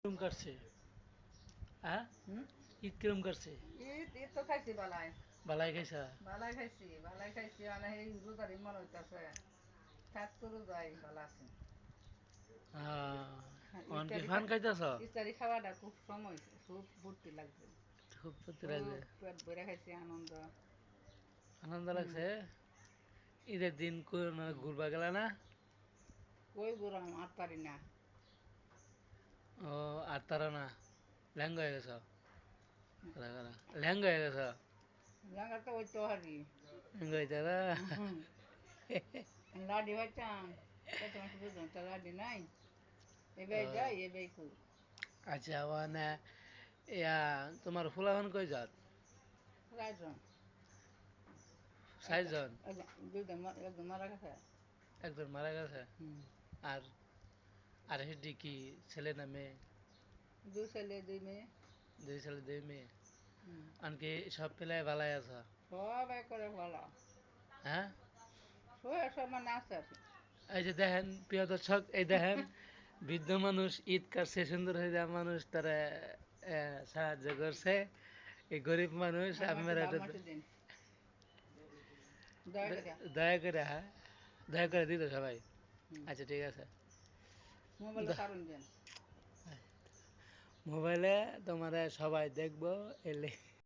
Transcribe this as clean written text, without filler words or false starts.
কিরম কাটছে? হ্যাঁ, হুম? ঈদ কিরম কাটছে? ঈদ ঈদ তো খাইছি বালাই। বালাই খাইছা? বালাই খাইছি মানে এই রোজারি মনে হইতাছে থাক তো রোজাই ভালো আছে। অন কি ইফতারি ফান খাইতেছ? ইফতারি খাওয়াটা খুব সময় হয়েছে, খুব ফুর্তি লাগছে, খুব ফুর্তি খুব লাগছে, পেট ভরে খাইছি আনন্দ। আনন্দ হুম। লাগছে। ঈদের দিন ঘুরবা গেলা না? কই ঘুরাম আর পারি না। ও, আর তারা না, ল্যাঙ্গ হয়ে গেছ? কারা কারা ল্যাঙ্গ হয়ে গেছ? জায়গা তো ওই তো হারি। ল্যাঙ্গ হইতে না? লাডি হইতাম কত মাস বুঝলাম তো লাডি নাই, ও, এবার যাই এবার কই। আচ্ছা মানে ইয়া তোমার ফুলাফান কই যাত? রাইজন একটা 6 জন? দুইটা একদম মারা গেছে। একজন মারা গেছে। হুম। আর আর হেডি কি ছেলে না মেয়ে? দুই ছেলে দুই মেয়ে। 2 ছেলে 2 মেয়ে। হুম। আনকি সব পেলাই ভালাই আছা? সবাই করে ভালো, হ্যাঁ, সবাই সমান আছে আর কি। এই যে দেখেন প্রিয় দর্শক, এই দেখেন বৃদ্ধ মানুষ ঈদ কাটছে, সুন্দর হয়ে যাওয়া মানুষ তারা সাহায্য করছে। এই গরিব মানুষ আপনারা ভাব এটা মাটি দিন দয়া করে। দয়া করে, হ্যাঁ, দয়া করে দিত সবাই। হুম। আচ্ছা ঠিক আছে। মোবাইলে কারণ দেন। মোবাইলে তোমার সবাই দেখবো এলে